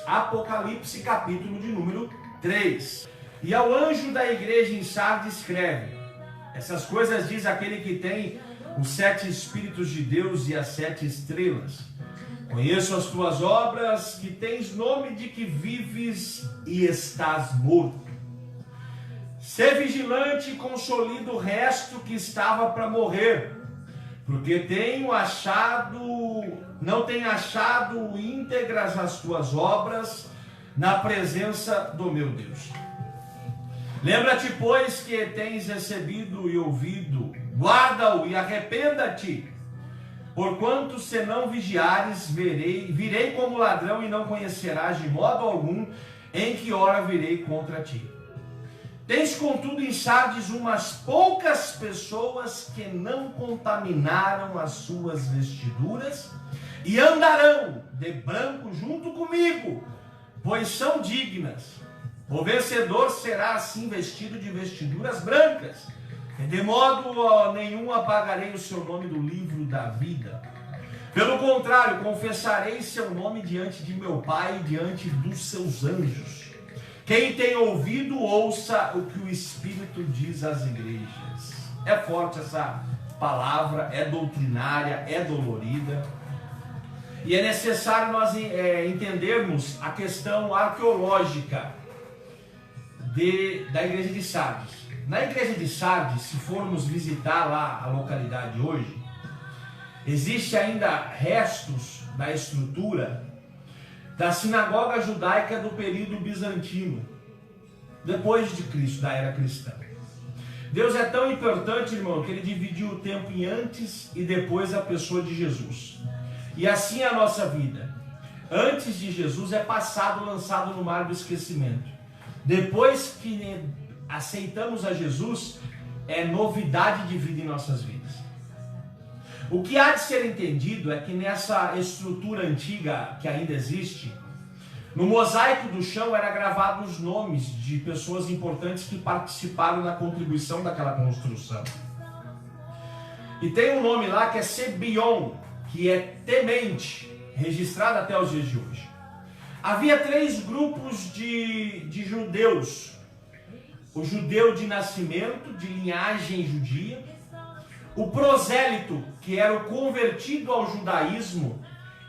Apocalipse, capítulo de número 3. E ao anjo da igreja em Sardes escreve: essas coisas diz aquele que tem os 7 Espíritos de Deus e as 7 estrelas. Conheço as tuas obras, que tens nome de que vives e estás morto. Sê vigilante e consolida o resto que estava para morrer, porque não tenho achado íntegras as tuas obras na presença do meu Deus. Lembra-te, pois, que tens recebido e ouvido, guarda-o e arrependa-te. Porquanto se não vigiares, virei como ladrão e não conhecerás de modo algum em que hora virei contra ti. Tens, contudo, em Sardes umas poucas pessoas que não contaminaram as suas vestiduras e andarão de branco junto comigo, pois são dignas. O vencedor será assim vestido de vestiduras brancas, e de modo nenhum apagarei o seu nome do livro da vida. Pelo contrário, confessarei seu nome diante de meu Pai e diante dos seus anjos. Quem tem ouvido, ouça o que o Espírito diz às igrejas. É forte essa palavra, é doutrinária, é dolorida. E é necessário nós entendermos a questão arqueológica da igreja de Sardes. Na igreja de Sardes, se formos visitar lá a localidade hoje, existe ainda restos da estrutura da sinagoga judaica do período bizantino, depois de Cristo, da era cristã. Deus é tão importante, irmão, que ele dividiu o tempo em antes e depois a pessoa de Jesus. E assim é a nossa vida. Antes de Jesus é passado, lançado no mar do esquecimento. Depois que aceitamos a Jesus, é novidade de vida em nossas vidas. O que há de ser entendido é que nessa estrutura antiga que ainda existe, no mosaico do chão era gravado os nomes de pessoas importantes que participaram na contribuição daquela construção. E tem um nome lá que é Sebion, que é temente, registrado até os dias de hoje. Havia 3 grupos de judeus: o judeu de nascimento, de linhagem judia; o prosélito, que era o convertido ao judaísmo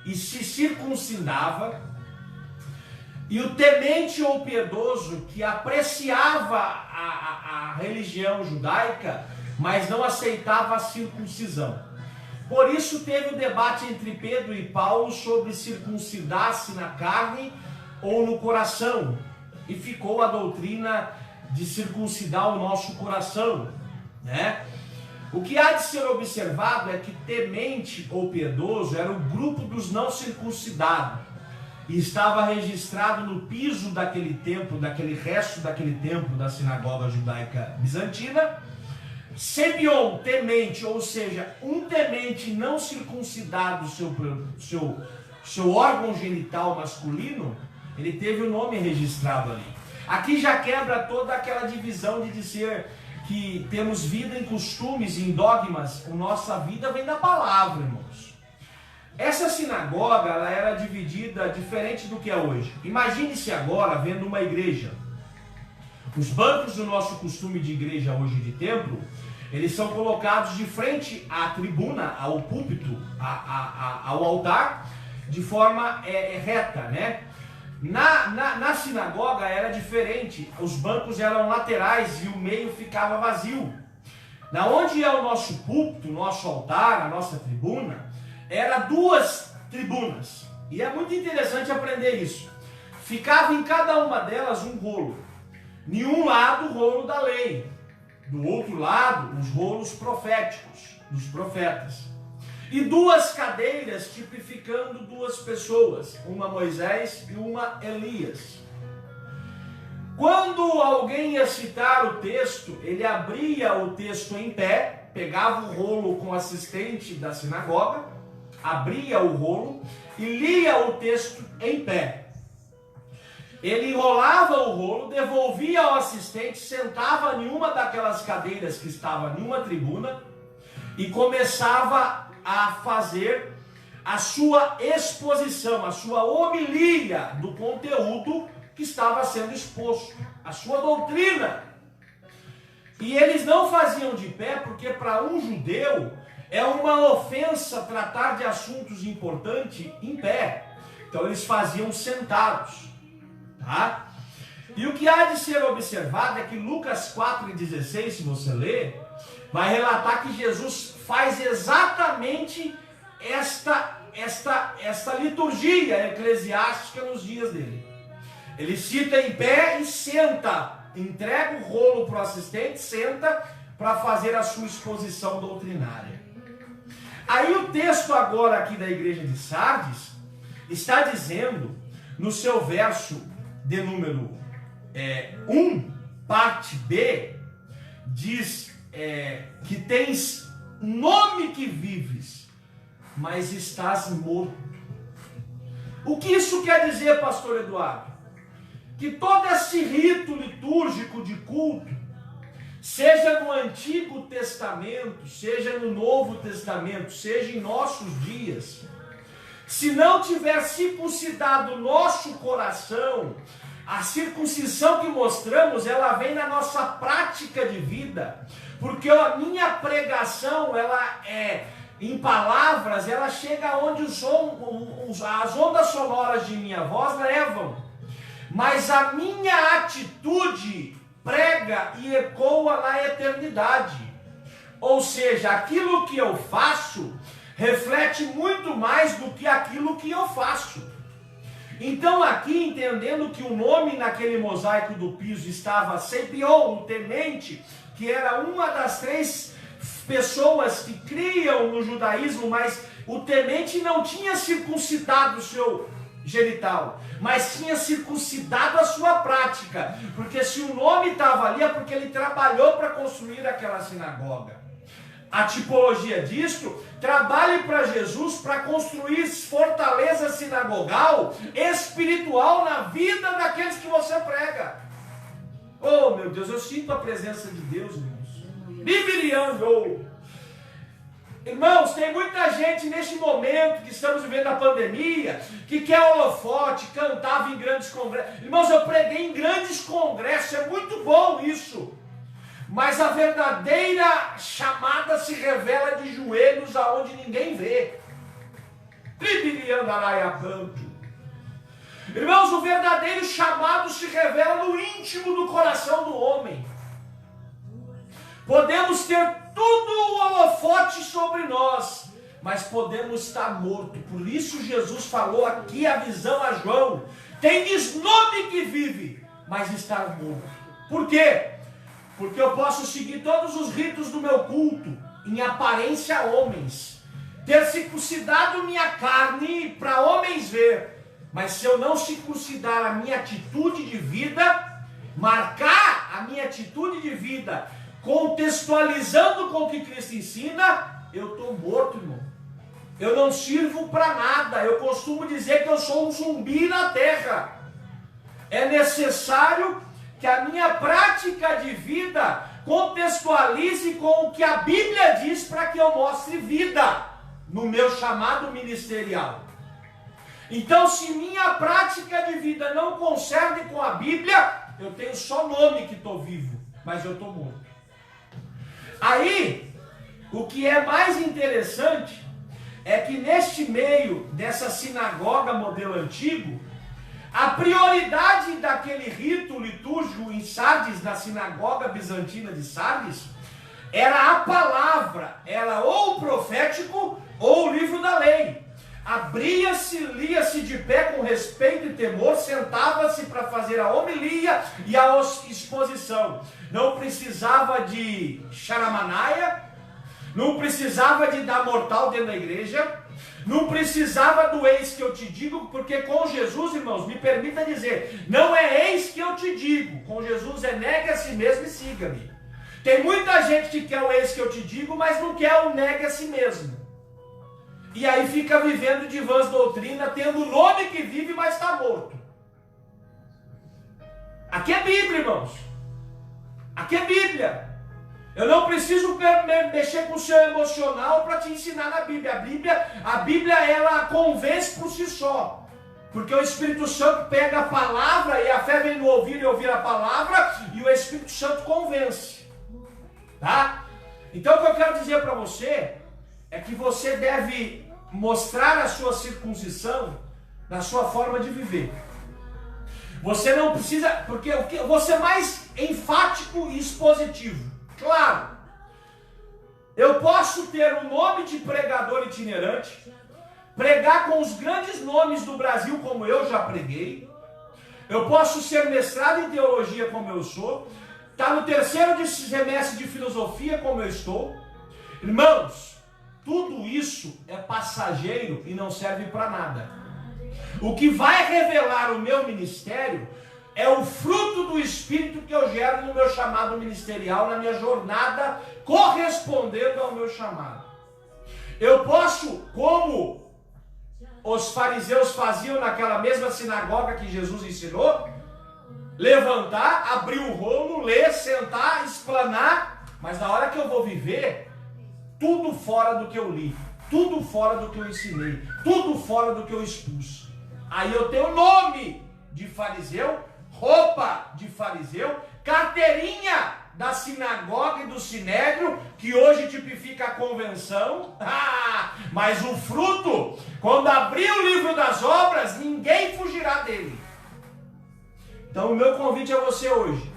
e se circuncidava; e o temente ou piedoso, que apreciava a religião judaica, mas não aceitava a circuncisão. Por isso teve o debate entre Pedro e Paulo sobre circuncidar-se na carne ou no coração, e ficou a doutrina de circuncidar o nosso coração, né? O que há de ser observado é que temente ou piedoso era o grupo dos não circuncidados, e estava registrado no piso daquele templo, daquele resto daquele templo da sinagoga judaica bizantina. Sebion, temente, ou seja, um temente não circuncidado, seu órgão genital masculino, ele teve o nome registrado ali. Aqui já quebra toda aquela divisão de dizer que temos vida em costumes e em dogmas. A nossa vida vem da palavra, irmãos. Essa sinagoga, ela era dividida diferente do que é hoje. Imagine-se agora vendo uma igreja. Os bancos do nosso costume de igreja hoje de templo, eles são colocados de frente à tribuna, ao púlpito, ao altar, de forma reta, né? Na sinagoga era diferente, os bancos eram laterais e o meio ficava vazio. Na onde é o nosso púlpito, o nosso altar, a nossa tribuna, era 2 tribunas. E é muito interessante aprender isso. Ficava em cada uma delas um rolo. De um lado o rolo da lei, do outro lado os rolos proféticos, dos profetas. E 2 cadeiras tipificando 2 pessoas, uma Moisés e uma Elias. Quando alguém ia citar o texto, ele abria o texto em pé, pegava o rolo com o assistente da sinagoga, abria o rolo e lia o texto em pé. Ele enrolava o rolo, devolvia ao assistente, sentava em uma daquelas cadeiras que estava em uma tribuna e começava a fazer a sua exposição, a sua homilia do conteúdo que estava sendo exposto, a sua doutrina. E eles não faziam de pé porque para um judeu é uma ofensa tratar de assuntos importantes em pé. Então eles faziam sentados, tá? E o que há de ser observado é que Lucas 4,16, se você ler, vai relatar que Jesus faz exatamente esta liturgia eclesiástica nos dias dele. Ele cita em pé e senta, entrega o rolo para o assistente, senta para fazer a sua exposição doutrinária. Aí o texto agora aqui da igreja de Sardes está dizendo, no seu verso de número 1, parte B, diz que tens nome que vives, mas estás morto. O que isso quer dizer, pastor Eduardo? Que todo esse rito litúrgico de culto, seja no Antigo Testamento, seja no Novo Testamento, seja em nossos dias, se não tiver circuncidado o nosso coração, a circuncisão que mostramos, ela vem na nossa prática de vida, porque a minha pregação, ela em palavras, ela chega onde as ondas sonoras de minha voz levam, mas a minha atitude prega e ecoa na eternidade. Ou seja, aquilo que eu faço reflete muito mais do que aquilo que eu faço. Então aqui, entendendo que o nome naquele mosaico do piso estava Sepion, o temente, que era uma das 3 pessoas que criam no judaísmo, mas o temente não tinha circuncidado o seu genital, mas tinha circuncidado a sua prática, porque se o nome estava ali é porque ele trabalhou para construir aquela sinagoga. A tipologia disto, trabalhe para Jesus para construir fortaleza sinagogal, espiritual na vida daqueles que você prega. Oh meu Deus, eu sinto a presença de Deus, irmãos. Bibiriando. Irmãos, tem muita gente neste momento que estamos vivendo a pandemia, que quer holofote, cantava em grandes congressos. Irmãos, eu preguei em grandes congressos, é muito bom isso. Mas a verdadeira chamada se revela de joelhos aonde ninguém vê. Irmãos, o verdadeiro chamado se revela no íntimo do coração do homem. Podemos ter tudo o holofote sobre nós, mas podemos estar mortos. Por isso Jesus falou aqui a visão a João: tendes nome que vive, mas está morto. Por quê? Porque eu posso seguir todos os ritos do meu culto, em aparência a homens, ter circuncidado minha carne para homens ver, mas se eu não circuncidar a minha atitude de vida, marcar a minha atitude de vida, contextualizando com o que Cristo ensina, eu estou morto, irmão. Eu não sirvo para nada. Eu costumo dizer que eu sou um zumbi na terra. É necessário que a minha prática de vida contextualize com o que a Bíblia diz para que eu mostre vida no meu chamado ministerial. Então, se minha prática de vida não concerne com a Bíblia, eu tenho só nome que estou vivo, mas eu estou morto. Aí, o que é mais interessante é que neste meio dessa sinagoga modelo antigo, a prioridade daquele rito litúrgico em Sardes, na sinagoga bizantina de Sardes, era a palavra, era ou o profético ou o livro da lei. Abria-se, lia-se de pé com respeito e temor, sentava-se para fazer a homilia e a exposição. Não precisava de charamanaia, não precisava de dar mortal dentro da igreja, não precisava do eis que eu te digo, porque com Jesus, irmãos, me permita dizer, não é eis que eu te digo, com Jesus é negue a si mesmo e siga-me. Tem muita gente que quer o eis que eu te digo, mas não quer o negue a si mesmo. E aí fica vivendo de vãs doutrina, tendo o nome que vive, mas está morto. Aqui é Bíblia, irmãos. Aqui é Bíblia. Eu não preciso mexer com o seu emocional para te ensinar na Bíblia. A Bíblia ela convence por si só. Porque o Espírito Santo pega a palavra e a fé vem no ouvir e ouvir a palavra e o Espírito Santo convence. Tá? Então o que eu quero dizer para você é que você deve mostrar a sua circuncisão na sua forma de viver. Você não precisa, porque você é mais enfático e expositivo. Claro, eu posso ter o nome de pregador itinerante, pregar com os grandes nomes do Brasil como eu já preguei, eu posso ser mestrado em teologia como eu sou, estar no terceiro semestre de filosofia como eu estou. Irmãos, tudo isso é passageiro e não serve para nada. O que vai revelar o meu ministério é o fruto do Espírito que eu gero no meu chamado ministerial, na minha jornada, correspondendo ao meu chamado. Eu posso, como os fariseus faziam naquela mesma sinagoga que Jesus ensinou, levantar, abrir o rolo, ler, sentar, explanar, mas na hora que eu vou viver, tudo fora do que eu li, tudo fora do que eu ensinei, tudo fora do que eu expus. Aí eu tenho nome de fariseu, roupa de fariseu, carteirinha da sinagoga e do sinédrio, que hoje tipifica a convenção, mas o fruto, quando abrir o livro das obras, ninguém fugirá dele. Então o meu convite a você hoje,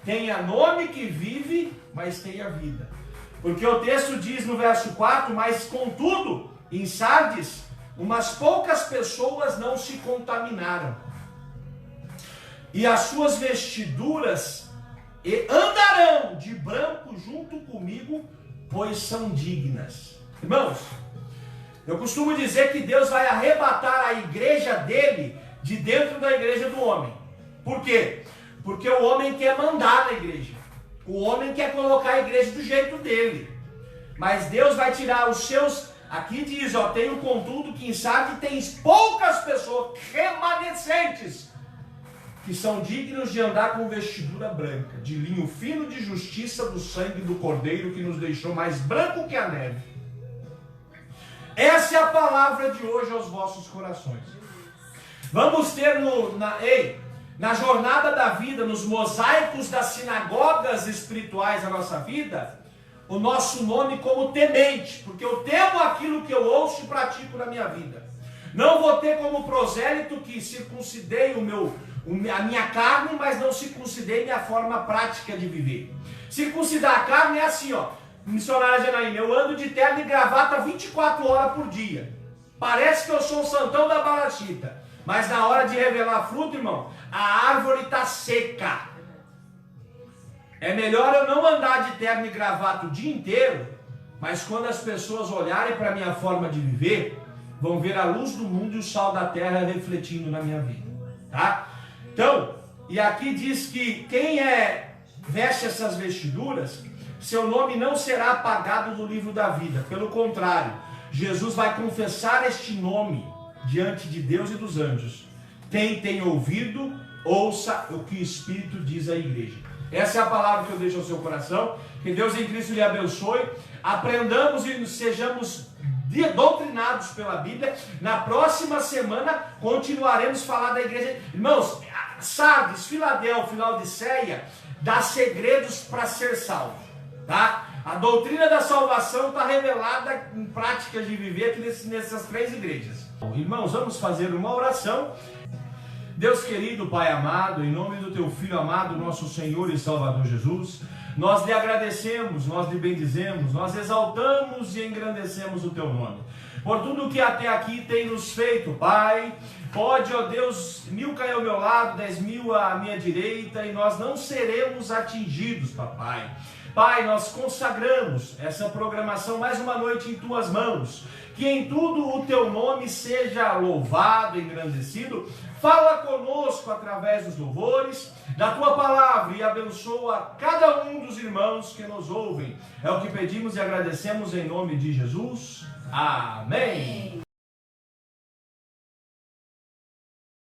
tenha nome que vive, mas tenha vida. Porque o texto diz no verso 4, mas contudo, em Sardes, umas poucas pessoas não se contaminaram. E as suas vestiduras andarão de branco junto comigo, pois são dignas. Irmãos, eu costumo dizer que Deus vai arrebatar a igreja dele de dentro da igreja do homem. Por quê? Porque o homem quer mandar na igreja. O homem quer colocar a igreja do jeito dele. Mas Deus vai tirar os seus... Aqui diz, tenho contudo que em Sardes tem poucas pessoas remanescentes que são dignos de andar com vestidura branca, de linho fino de justiça do sangue do Cordeiro que nos deixou mais branco que a neve. Essa é a palavra de hoje aos vossos corações. Vamos ter na jornada da vida, nos mosaicos das sinagogas espirituais da nossa vida, o nosso nome como temente, porque eu temo aquilo que eu ouço e pratico na minha vida. Não vou ter como prosélito que circuncidei a minha carne, mas não circuncidei minha forma prática de viver. Circuncidar a carne é assim, missionária Janaína, eu ando de terno e gravata 24 horas por dia. Parece que eu sou o santão da balachita, mas na hora de revelar fruto, irmão, a árvore está seca. É melhor eu não andar de terno e gravata o dia inteiro, mas quando as pessoas olharem para a minha forma de viver, vão ver a luz do mundo e o sal da terra refletindo na minha vida, tá? Então, e aqui diz que quem veste essas vestiduras, seu nome não será apagado do livro da vida. Pelo contrário, Jesus vai confessar este nome diante de Deus e dos anjos. Quem tem ouvido, ouça o que o Espírito diz à igreja. Essa é a palavra que eu deixo ao seu coração. Que Deus em Cristo lhe abençoe. Aprendamos e sejamos doutrinados pela Bíblia. Na próxima semana continuaremos a falar da igreja. Irmãos, Sardes, Filadélfia, Laodiceia, dá segredos para ser salvo, tá? A doutrina da salvação está revelada em práticas de viver aqui nessas três igrejas. Irmãos, vamos fazer uma oração. Deus querido, Pai amado, em nome do Teu Filho amado, nosso Senhor e Salvador Jesus, nós lhe agradecemos, nós lhe bendizemos, nós exaltamos e engrandecemos o Teu nome. Por tudo que até aqui tem nos feito, Pai, pode, ó Deus, 1000 cair ao meu lado, 10.000 à minha direita, e nós não seremos atingidos, Papai. Pai, nós consagramos essa programação mais uma noite em Tuas mãos, que em tudo o Teu nome seja louvado, engrandecido. Fala conosco através dos louvores da Tua palavra e abençoa cada um dos irmãos que nos ouvem. É o que pedimos e agradecemos em nome de Jesus. Amém.